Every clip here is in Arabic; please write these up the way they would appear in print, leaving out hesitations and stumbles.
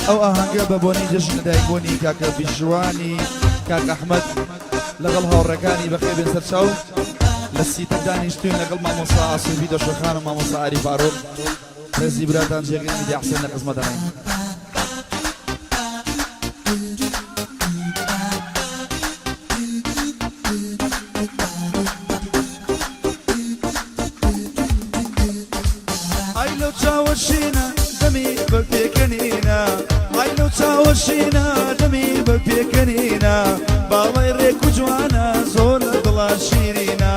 او اهنگا ببونی جشن دایبونی کاکا بیجوانی کاک احمد لەگەڵ هاوڕێکانی بەخێ بێن سەرچاو لە سیتر دانیشتوین لەگەڵ مامۆستا ئاسوبی دۆشەخان و مامۆستا ئاری فاروق ڕێزی براتان جێگەی میدیا حسێن لە قزمەتانین ئایلۆ چاوەشینە دەمی بەپێکەنینە ئایلۆ چاوەشینە دەمی بەپێکەنینە باڵای ڕێک و جوانە زۆر لە دڵا شیرینە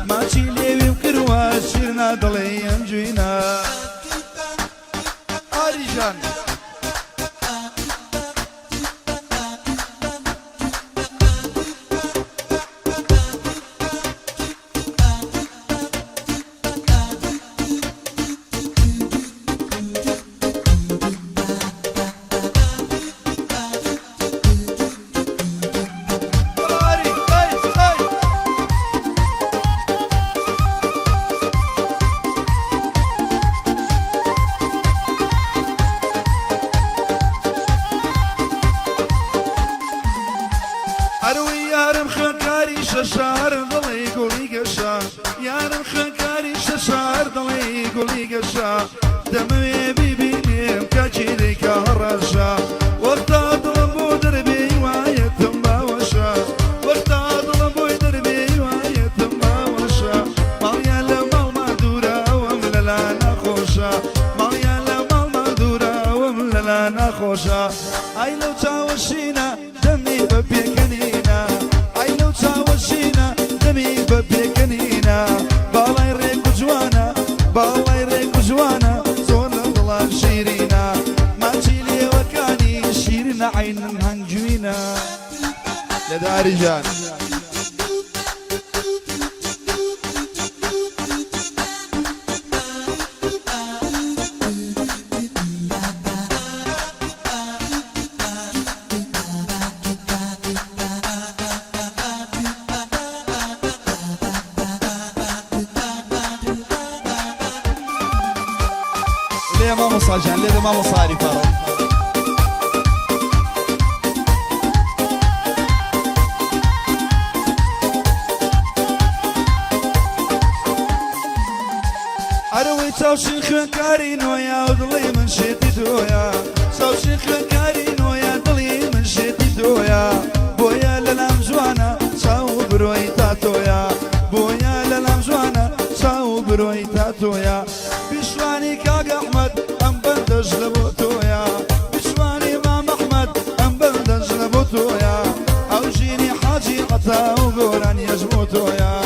ماچی لێویم کردوە شیرنا دڵێ ئەمجوینە ئاریژان یارم خەکاری شەشار دڵێ گوڵی گەشا یارم خەکاری شەشار دڵێ گوڵی گەشا دەمەوێ بیبینێم کاچی دەیکا هەڕەشا وەختا دڵم بۆ دەربێ وایەتم باوەشە وەختا دڵم بۆی دەربێ وایەتم باوەشە ماڵیان لە ماڵما دوورە ئەوەم لەلا ناخۆشە ماڵیان لە ماڵما دوورە ئەوەم لەلا ناخۆشە ئای لەو چاوەشینە دەمی بەپێکەنینە چاوەشینە دەمی بەپێکەنینە باڵای ڕێک و جوانە باڵای ڕێک و جوانە زۆر لە دڵان شیرینە ماچی لێوەکانی شیرنە عینم هەنگوینە لە داریژان ليه ما مصاجان ليه ما مصاري فارغ أروي تاوشي خوكاري نويا ودلي من شيتي دويا تاوشي خوكاري نويا دلي من شيتي دويا بويا للام جوانا تاو بروي تاتويا بويا للام جوانا تاو بروي تاتويا بشواني كاك أحمد أم بندج لبوتويا بشواني مام أحمد أم بندج لبوتويا أو جيني حاجي قطا وقوران يجبوتويا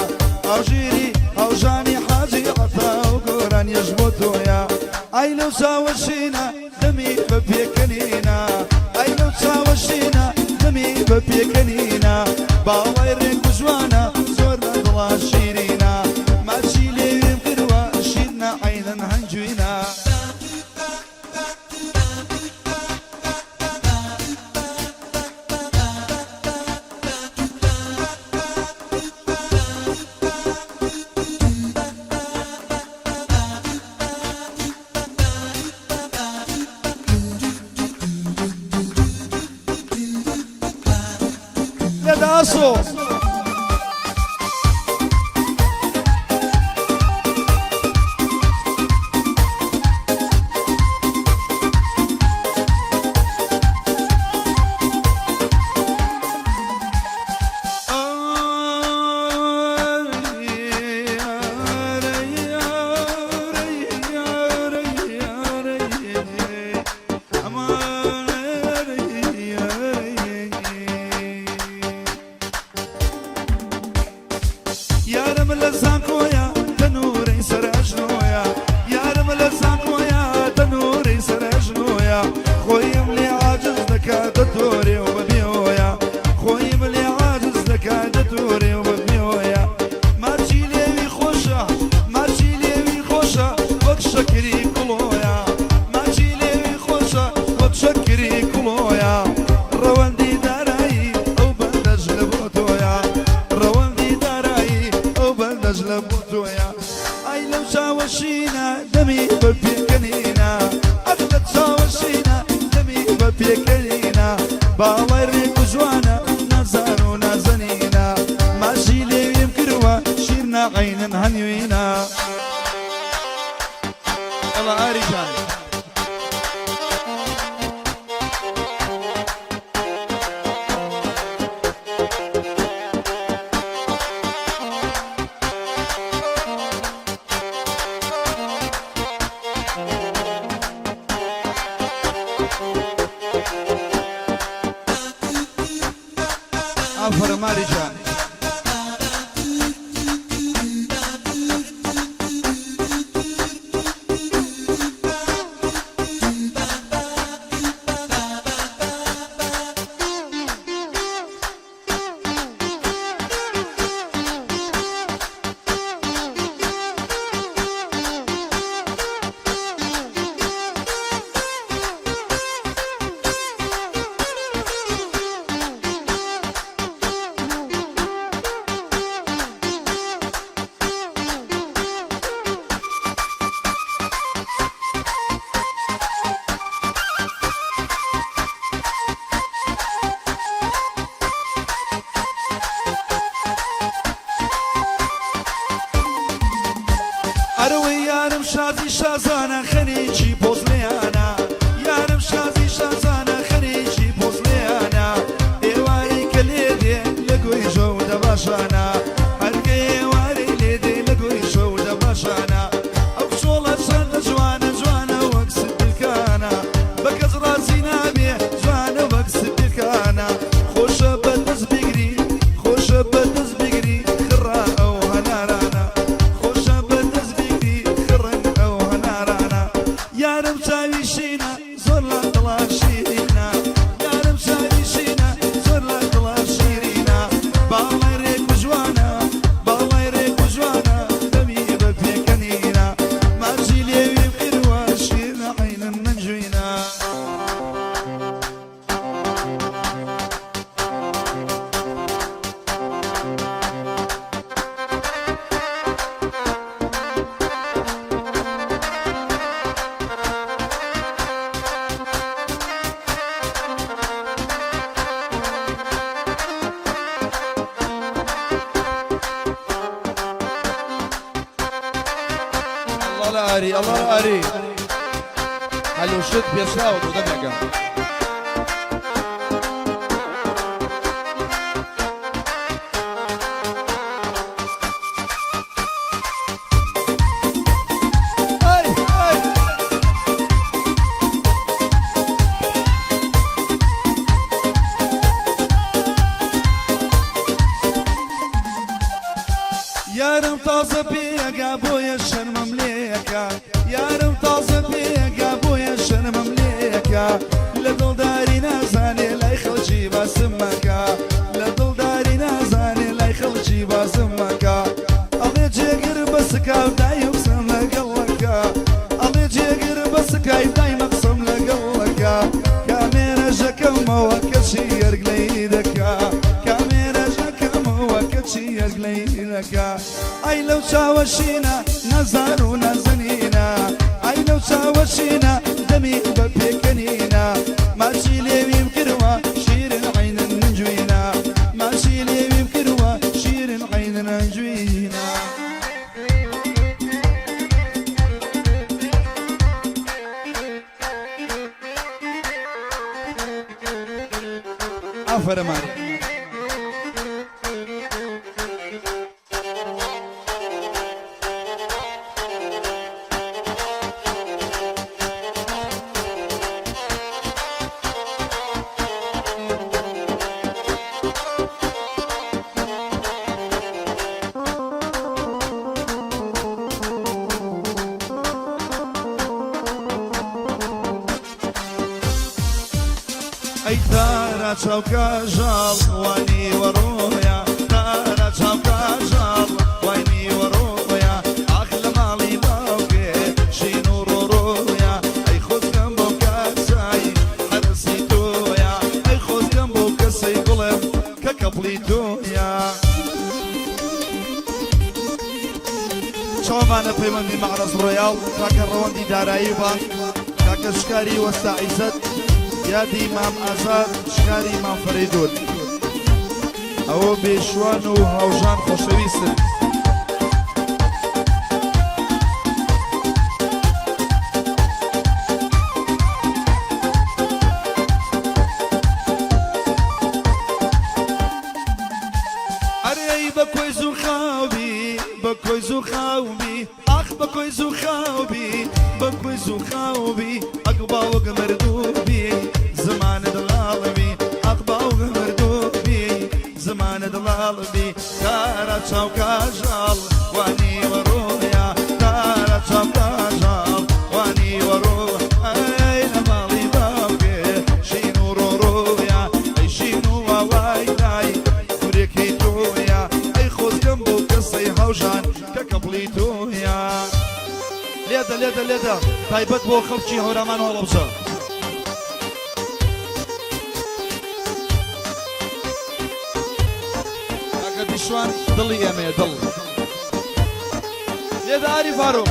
أو جيني أو جاني حاجي قطا وقوران يجبوتويا أي لو ساوشينا دمي ببيكنينا أي لو ساوشينا دمي ببيكنينا باوي ريك وجوانا زور ضلا شيرينا ماشي لي بقروة شيرنا عينا هنجوينا Pedaço! يارم لزاكويا تنوري سرجنويا يارم لزاكويا تنوري سرجنويا خويم لي عاجز لك دتوري وببيويا خويم لي عاجز لك دتوري وببيويا ماشي ليوي خوشة ماشي ليوي خوشة وتشكري كلويا ماشي ليوي خوشة وتشكري كلويا رواندي داراي او بندج لبوتويا رواندي داراي نجلة بوتويا أي لو شاوشينا دمي ببيكنينا أغلى شاوشينا دمي ببيكنينا بپێکەنینا باڵای ڕێک و جوانە نەزان و نازەنینا ماژی لێویم کردووە شیر ناقەینن هەنوێنا ئەڵە ئاریجان ئافرە ماریجان ئەرەوەی یارم شازی شازانە خەریکی پۆزلێیانە یارم شازی شازانە خەریکی پۆزلێیانە ئێوارەی کە لێ دێ لە گۆی ژەو دەباشانە هەرکە ئێوارەی لێ دێ لە گۆی ژەو دەباشانە ئەو شۆڵە چەندە جوانە جوانە وەک سپیلکانە بە کەس ڕازی نابێ جوانە وەک سپیلکانە خۆشە بەدەست بگری خۆشە بەدەست بگری خڕا ئەو هەنارانە یارم چاویشینە زۆر لە دڵا شیرینە یارم چاویشینە زۆر لە دڵا شیرینە باڵای ڕێک و جوانە باڵای ڕێک و جوانە دەمی بە پێکەنینە ماژی لێویم کردووە شیر نەعینن منجوینە الله ئاری الله ئاری هەلو شت پێشاوە بۆ دەمێکە یارم تازە پێگا بۆیە شەرمەم لێکە یارم تازە پێگا بۆیە شەرمەم لێکە لە دڵداری نازانێ لای خەڵکی باسم مەکە لە دڵداری نازانێ لای خەڵکی باسم مەکە ئەڵێ جێگر بە سکاو دای قسەم لەگەڵەکە ئەڵێ جێگر بە سکای دای مەقسەم لەگەڵەکە کامێرەژەکەمەوە کەچی یەرگلەی دەکا کامێرەژەکەمەوە کەچی یەرگلەی دەکا ئەی لەو چاوەشینە نەزار و نازەنینە ئەی لەو چاوەشینە دەمی بە پێکەنینە ماچی لێویم کردووە شیرن عینن نەنجوینە ماچی لێویم کردووە شیرن عینن نەنجوینە ئافرە ماری ئەی تارە چاوکە ژاڵ وانی وەڕۆیە تارە چاوکە ژاڵ وانی وەڕۆیە ئاخ لە ماڵی باوکێ شین و ڕۆڕۆیە ئەی خۆزگەم بۆ کەسای هەرسی تۆیە ئەی خۆزگەم بۆ کەسەی گوڵم کە کەپڵی تۆیە چاومانە پەیوەندی مەعرەز ڕۆیاڵ کاکە ڕەوەندی دارایی بانک کاکە شکاری وەستا عیزەت یادی مام ئازاد شکاری مام فەریدون ئەوە بێشوان و هاوژان خۆشەویستن بكوي زخاوبي اخ بكوي زخاوبي بكوي زخاوبي اقبا وقمردوبي زمان دلالبي اقبا وقمردوبي زمان دلالبي كارا تشاوكاجال واني ورويا كارا تشاوكاجال واني ورويا اين مالي باوكي شينو رورويا اي شينو واوايلاي كوريكي تويا اي خوز جنبو قصي هاوجان ككبليتويا ليدا ليدا ليدا تايبت بو خلشي هورامان هولبزا اكا بيشوان ضلي يامي ضل ليدا عاري فاروق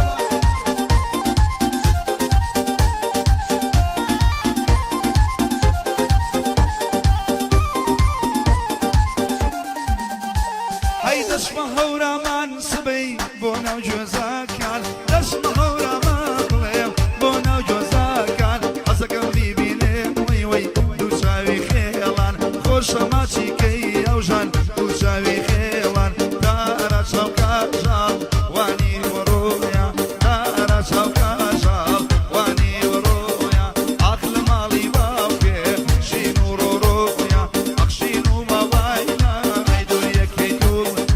دشمە هەورامان سبەی بۆ ناو جۆزاکان دەشمە هەورامان بڵێم بۆ ناو جۆزاکان حەزەکەم بیبینێم وەی وەی دوو چاوی خێڵان خۆشە ماچیکەی ئەوژان دوو چاوی خێڵان دارە چاوکاژاڵ وانی وەڕۆیە دارە چاوکاژاڵ وانی وەڕۆیە ئاخ لە ماڵی باوکێ شین و ڕۆڕۆیە ئەخشین و ماوایە ئەیدۆیەکەی دوو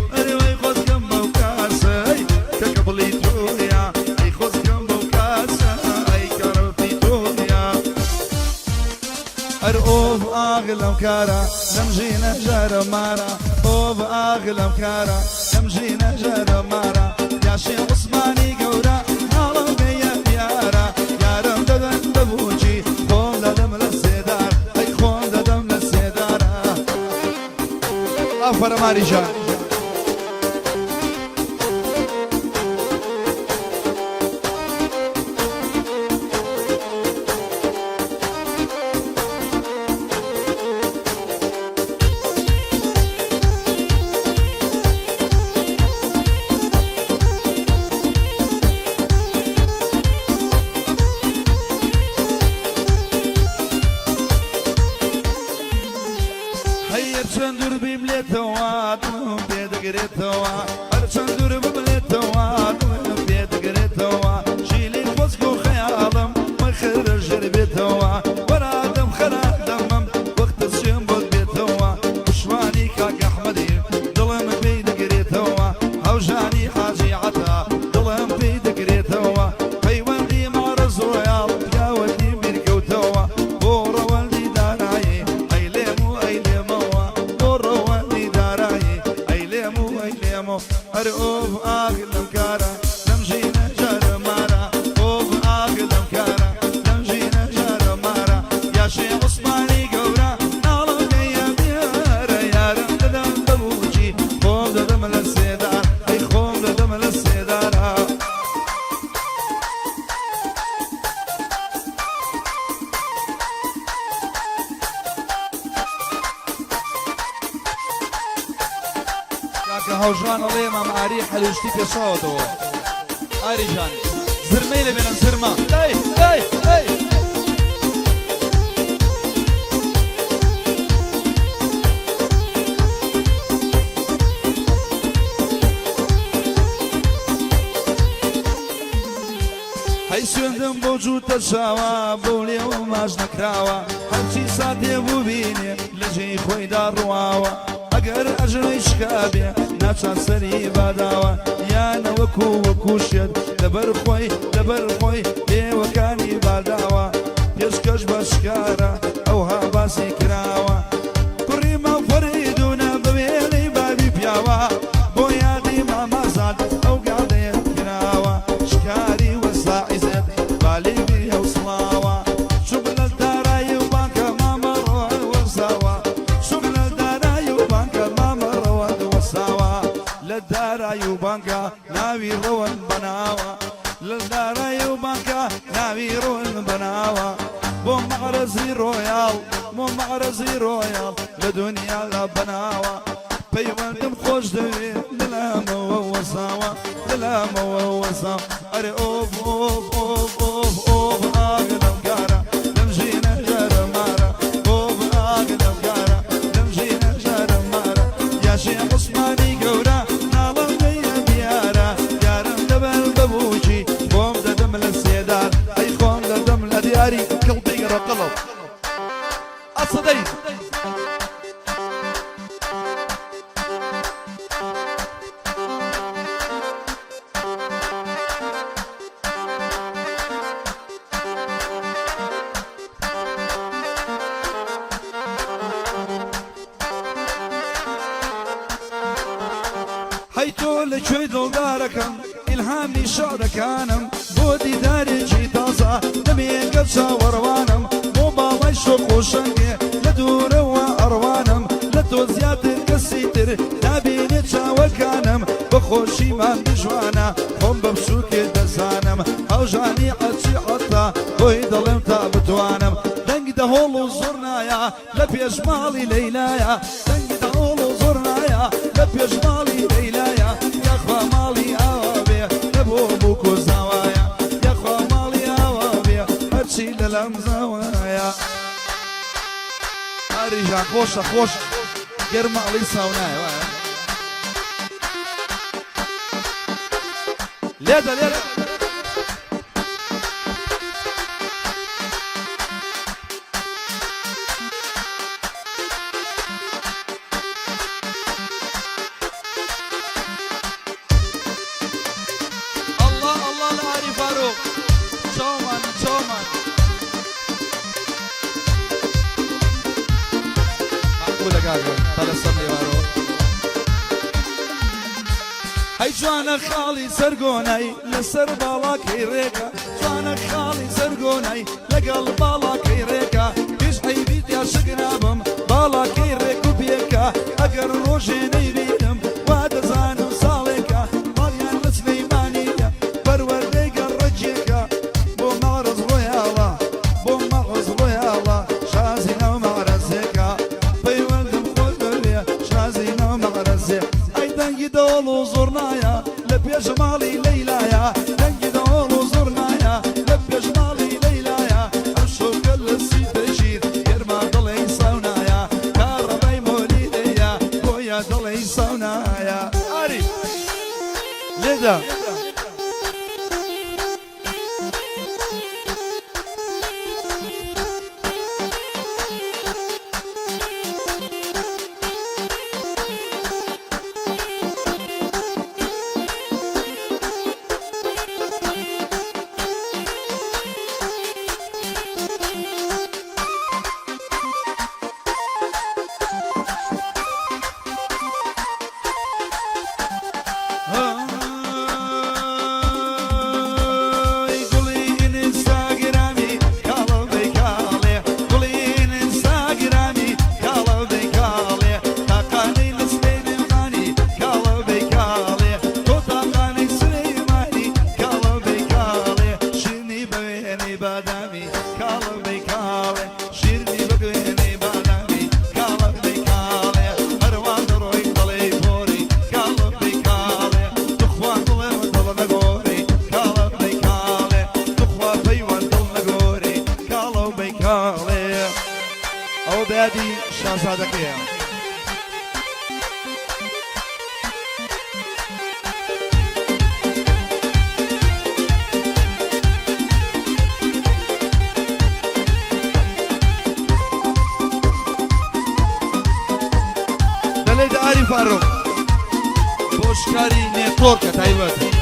أوف أغلم كارا نمجينا جارة مارا أوف أغلم كارا نمجينا جارة مارا يا شي عثماني قورا نالو بيا بيارا يارم ددن دبوجي خون ددم للسيدار أي خون ددم للسيدار أفر ماري جان چند دور بیملتوا دلم بیدگرتوا هر چند دور بیملتوا دلم بیدگرتوا جیلی خوزگو خیالم مخرج جربتوا برادم خرادمم وقت الشم بود بیتوا بشوانی کاک احمدی دلم بیدگرتوا هوجانی حاجی عطا دلم بیدگرتوا پیوندی معرض رویال پیاودی میرکوتوا بورا والدی دارایی ایلمو ایلمو أرقوب أغلم كارا نمجينا جارة مارا أوب أغلم كارا نمجينا جارة مارا يا شي عثماني قورا نالو بيا بيارا يارم ددم دبوجي خوم ددم للسيدار أي خوم ددم للسيدار هاوجان الله مام عاري حلوشتي بيصوتو عاري جان زرمي اللي بين زرما اي اي اي هاي سندم بوجود تشاوا بولي وماج نكراوا هرشي ساتي بوبيني لجي خوي دار رواوا اگر اجري شكابي ناچان سري باداوا يا نوكو وكوشيد دبر خوي بي وكاني باداوا يشكش بشكارا او هاباسي كراوا كريما فريدونا بويلي بابي بياوا بويا دي ماما زاد او قاعدة كراوا شكاري وساعي زد بالي بيها وصلاوا شغل الداراي وبانكا ماما روان وساوا شغل الداراي وبانكا ماما روان وساوا للداراي وبانكا ناوي روان بناوا للداراي وبانكا ناوي روان بناوا بوم معرزي رويال مو معرزي رويال لدنيا لا بناوة بيوان خوش دوي للامة ووساوة للامة ووساوة أري أوف أوف أوف أوف أوف أغلب قارة لمجينا جارة مارة أوف أغلب قارة لمجينا جارة مارة يا شيخ عثماني قورة نالم بيا بيارة يارم دبل ببوشي قوم ددم للسيدار أي قوم ددم لدياري قلبي قرى قلب أصدي هيتو لشوي دلداركم إلهامني شعركانم بودي داري جي تازا دمي قبشا وروانم مو باوي شوق وشنقي لدور وأروانم لتو زيادة قسيتر دابيني تشاوكانم بخوشي ما بجوانا هم ببسوكي دزانم أو جاني عطشي عطا بوي ضلم تابتوانم دنق دهولو زرنايا لبي أجمالي ليلايا دنق دهولو زرنايا لبي أجمالي ليلايا يا أخوة مالي أوابي نبوبوكو زوايا يا أخوة مالي أوابي هرشي للم زوايا أرجع خوش خوش قرم علي ساونايا ليدا ليدا هاي جوانا خالي سرقوني لسر بالاكي ريكا جوانا خالي سرقوني لقل بالاكي ريكا كيش حيبيت يا شقنابم بالاكي ريكو بيكا اقر روجي نيرينم واد زانو صاليكا ماليان لسليمانية برور ريكا الرجيكا بو معرز رويالا بو معرز رويالا شازينا ومعرزيكا بيولدم خودوليا شازينا ومعرزيكا دنگی دولو زرنایا لبی جمالی لیلایا دنگی دولو زرنایا لبی جمالی لیلایا اشو کل سی تجیر گرما دلی سونایا کاربای مولیدیا گویا دلی سونایا آری لیدا او بادي شاهزاده كيا دليل عارف فاروق بوشكاري نيتورك تايوان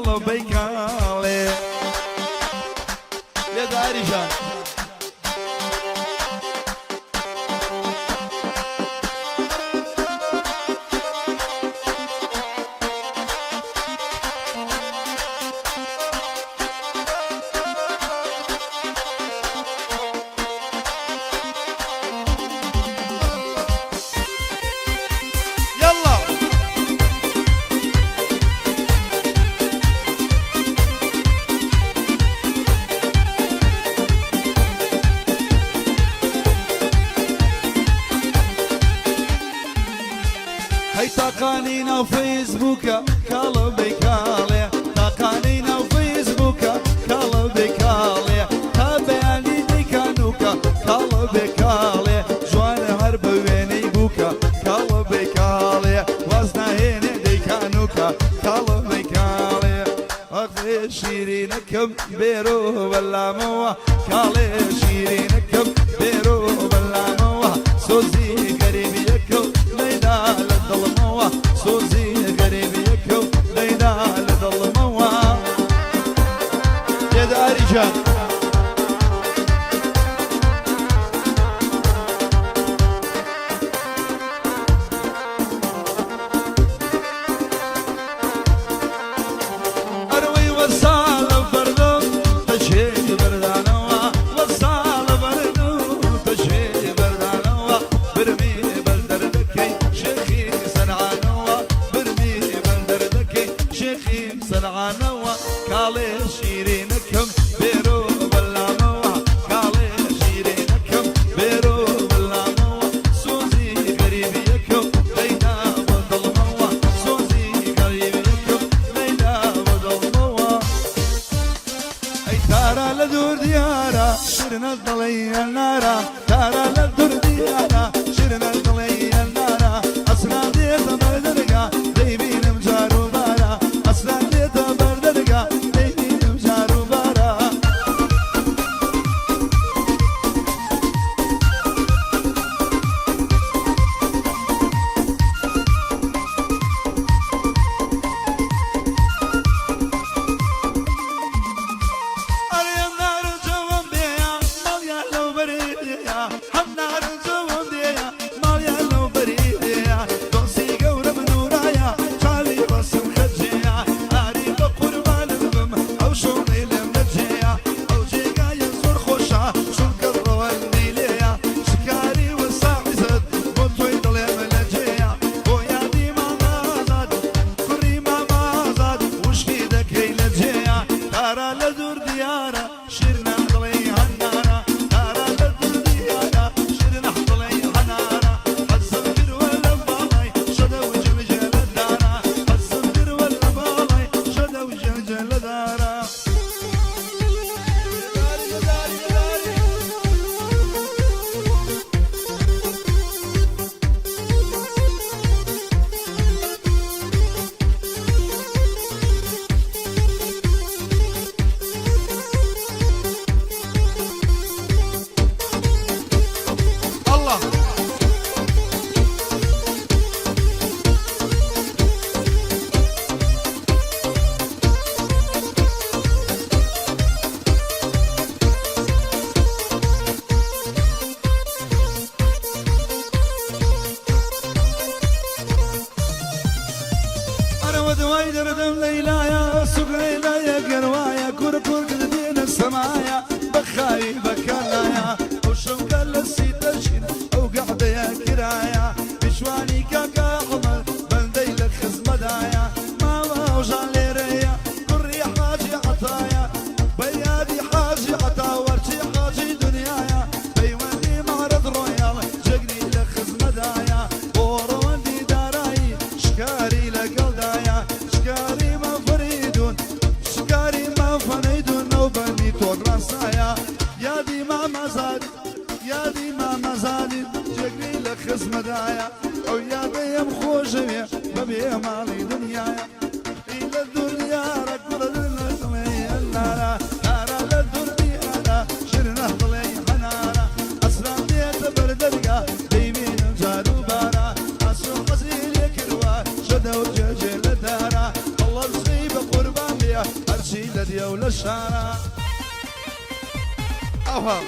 قلبي كالي يا داري جان هي تقانينا وفيسبوك قلبي كالي تقانينا وفيسبوك قلبي كالي تابعني ديكانوكا قلبي كالي جوان هرب ويني بوكا قلبي كالي وزنا هيني ديكانوكا قلبي كالي أخذ شيرينكم بيرو بلا موا كالي شيرينكم بيرو بلا موا سوزي قريبي يكو ليلى للظلموة سوزي قريبي يكو ليلى للظلموة يا داري جان أروي وصال بردو تشهي بردانوة وصال بردو تشهي بردانوة برمي بلدردكي شيخي سرعانوة برمي بلدردكي شيخي سرعانوة كالي شيرينكم بيرو بلاموة كالي شيرينكم بيرو بلاموة سوزي قريبي يكم ليلى وظلموة سوزي قريبي يكم ليلى وظلموة اي تارا لدور ديارا شرنا الضلي النارا تارا لدور ديارا شرنا الضلي النارا اصلا ديت بردرقا ديبين مجارو بارا اصلا ديت بردرقا ديبين مجارو بارا أريم نار جوام بيا ماليا لو بريديا هم نار جوام بيا ماليا لو بريديا دوسي قورب نورايا شالي بسم خجيا أري بقربان البم أو شوني لمنجيا أو جيقا ينصر خوشا شون كبرو النيليا شكاري وساعي زد بطوي ضلي ملجيا ويا دي ما مازاد كري ما مازاد وش كيدك هي لجيا تارا لدور ديارا شرنا ضلي هنارا تارا لدور ديارا شرنا ضلي هنارا الصغير ولا بالي شدا وجلجل دارا الصغير ولا بالي شدا وجلجل دارا الله أنا ودواي دردم ليلايا سوق ليلايا قروايا كركر قدين السمايا بخاي بكالايا وشم قال السيتشين أو قعدة يا كرايا بشواني كاكا عمر بلدي لك خزمدايا ماما وجان ليريا كري حاجي عطايا بيادي حاجي عطا ورشي حاجي دنيايا بيواني معرض رويال جقني لك خزمدايا وروندي داراي شكاري لك الدايا شكاري ما فريدون شكاري ما فنيدون وبني تور راسايا يا دي يا هرشي لدي ولا الشارع أوها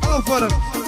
أفرق